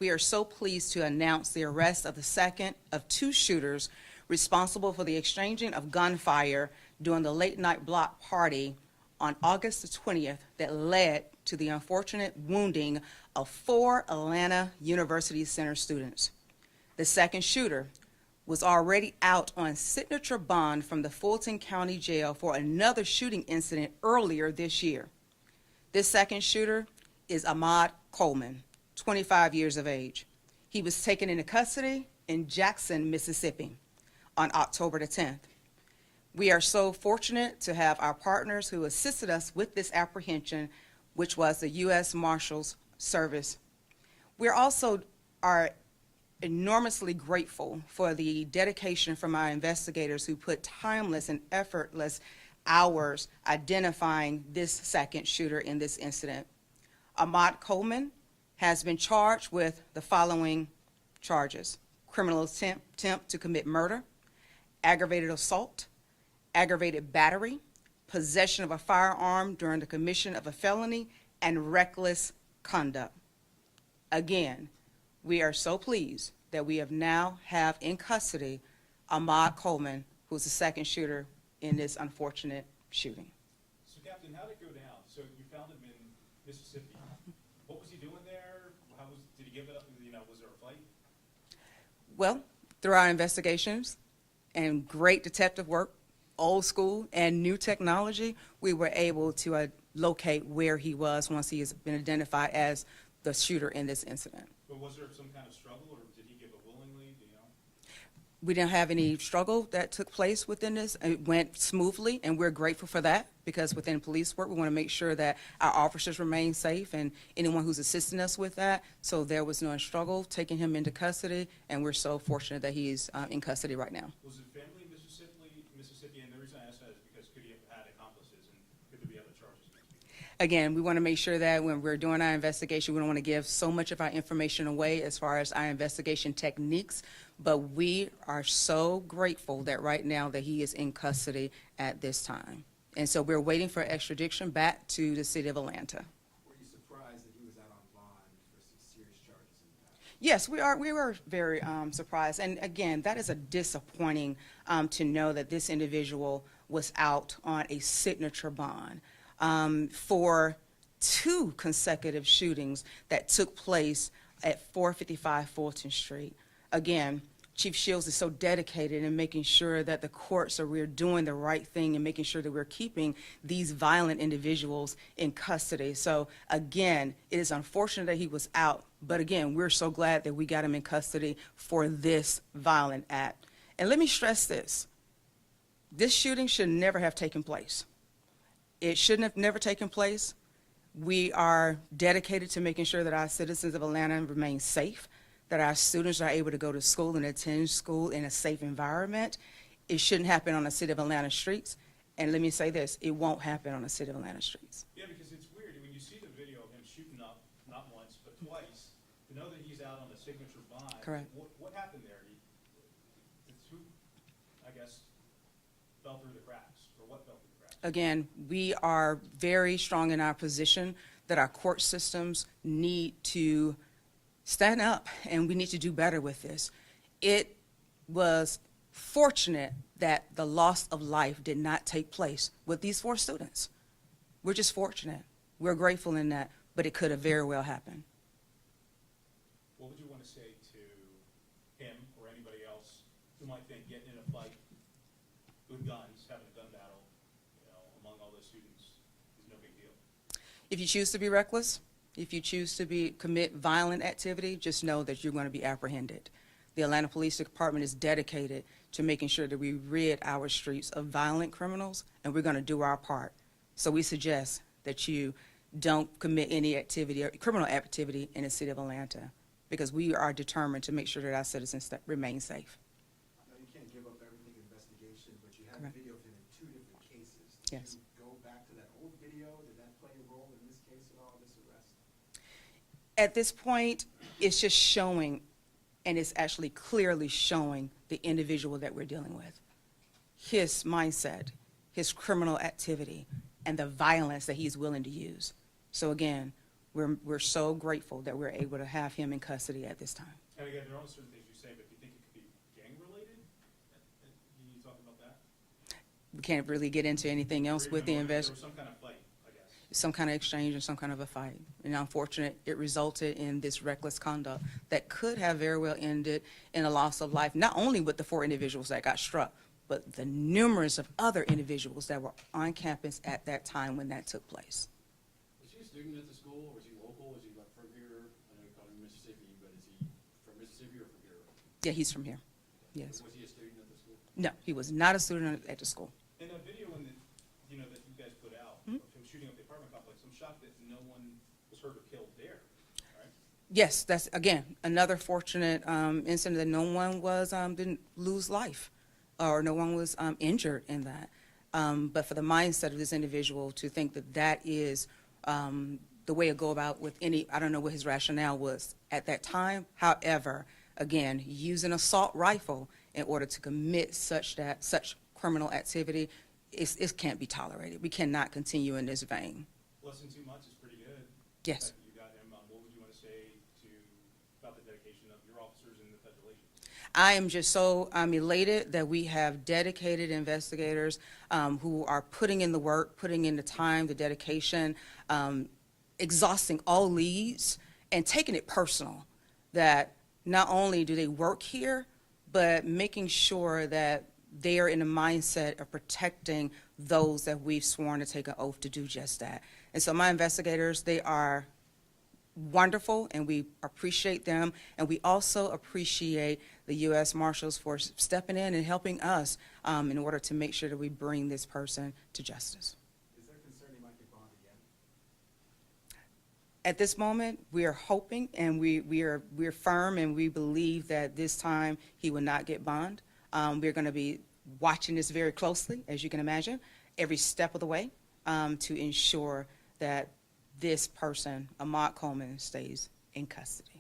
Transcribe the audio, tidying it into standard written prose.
We are so pleased to announce the arrest of the second of two shooters responsible for the exchanging of gunfire during the late-night block party on August the 20th that led to the unfortunate wounding of 4 Atlanta University Center students. The second shooter was already out on signature bond from the Fulton County Jail for another shooting incident earlier this year. This second shooter is Ahmad Coleman, 25 years of age. He was taken into custody in Jackson, Mississippi on October the 10th. We are so fortunate to have our partners who assisted us with this apprehension, which was the U.S. Marshals Service. We also are enormously grateful for the dedication from our investigators who put timeless and effortless hours identifying this second shooter in this incident. Ahmad Coleman has been charged with the following charges: criminal attempt to commit murder, aggravated assault, aggravated battery, possession of a firearm during the commission of a felony, and reckless conduct. Again, we are so pleased that we now have in custody Ahmad Coleman, who's the second shooter in this unfortunate shooting. So, Captain, how did it go down? So you found him in Mississippi. What was he doing there? Did he give it up? Was there a fight? Well, through our investigations and great detective work, old school and new technology, we were able to locate where he was once he has been identified as the shooter in this incident. But was there some kind of struggle, or did he give it willingly? Do you know? We didn't have any struggle that took place within this. It went smoothly, and we're grateful for that, because within police work, we want to make sure that our officers remain safe and anyone who's assisting us with that. So there was no struggle taking him into custody, and we're so fortunate that he's in custody right now. Was his family in Mississippi? And the reason I ask that is because could he have had accomplices, and could there be other charges? Again, we want to make sure that when we're doing our investigation, we don't want to give so much of our information away as far as our investigation techniques, but we are so grateful that right now that he is in custody at this time. And so we're waiting for extradition back to the city of Atlanta. Were you surprised that he was out on bond for some serious charges in the past? Yes, we were very surprised. And again, that is a disappointing to know that this individual was out on a signature bond for 2 consecutive shootings that took place at 455 Fulton Street. Again, Chief Shields is so dedicated in making sure that the courts we're doing the right thing and making sure that we're keeping these violent individuals in custody. So again, it is unfortunate that he was out, but again, we're so glad that we got him in custody for this violent act. And let me stress this: this shooting should never have taken place. It shouldn't have never taken place. We are dedicated to making sure that our citizens of Atlanta remain safe, that our students are able to go to school and attend school in a safe environment. It shouldn't happen on the city of Atlanta streets. And let me say this, it won't happen on the city of Atlanta streets. Yeah, because it's weird. When you see the video of him shooting up, not once, but twice, to know that he's out on a signature bond. Correct. What happened there? Who, I guess, fell through the cracks, or what fell through the cracks? Again, we are very strong in our position that our court systems need to stand up, and we need to do better with this. It was fortunate that the loss of life did not take place with these 4 students. We're just fortunate. We're grateful in that, but it could have very well happened. What would you want to say to him or anybody else who might think getting in a fight with guns, having a gun battle, among all those students is no big deal? If you choose to be reckless, if you choose to commit violent activity, just know that you're going to be apprehended. The Atlanta Police Department is dedicated to making sure that we rid our streets of violent criminals, and we're going to do our part. So we suggest that you don't commit any activity or criminal activity in the city of Atlanta, because we are determined to make sure that our citizens remain safe. I know you can't give up everything in investigation, but you have Correct. a video of him in 2 different cases. Did Yes. you go back to that old video? Did that play a role in this case at all, this arrest? At this point, it's just showing, and it's actually clearly showing the individual that we're dealing with. His mindset, his criminal activity, and the violence that he's willing to use. So again, we're so grateful that we're able to have him in custody at this time. And again, there are only certain things you say, but do you think it could be gang-related? Can you talk about that? We can't really get into anything else with the There investigation. was some kind of fight, I guess. Some kind of exchange and some kind of a fight. And unfortunate, it resulted in this reckless conduct that could have very well ended in a loss of life, not only with the 4 individuals that got struck, but the numerous of other individuals that were on campus at that time when that took place. Was he a student at the school? Was he local? Was he like from here? I know you called him Mississippi, but is he from Mississippi or from here? Yeah, he's from here. Yes. Was he a student at the school? No, he was not a student at the school. In that video that you guys put out of him shooting up the apartment complex, I'm shocked that no one was hurt or killed there. All right? Yes, that's, again, another fortunate incident that no one was, didn't lose life, or no one was injured in that. But for the mindset of this individual to think that that is the way to go about with any, I don't know what his rationale was at that time. However, again, use an assault rifle in order to commit such criminal activity, it can't be tolerated. We cannot continue in this vein. Less than 2 months is pretty good. Yes. You got him. What would you want to say about the dedication of your officers and the federal agents? I am just so elated that we have dedicated investigators who are putting in the work, putting in the time, the dedication, exhausting all leads, and taking it personal, that not only do they work here, but making sure that they are in the mindset of protecting those that we've sworn to take an oath to do just that. And so my investigators, they are wonderful, and we appreciate them, and we also appreciate the U.S. Marshals for stepping in and helping us in order to make sure that we bring this person to justice. Is there concern he might get bond again? At this moment, we are hoping, and we're firm, and we believe that this time he will not get bond. We're going to be watching this very closely, as you can imagine, every step of the way to ensure that this person, Ahmad Coleman, stays in custody.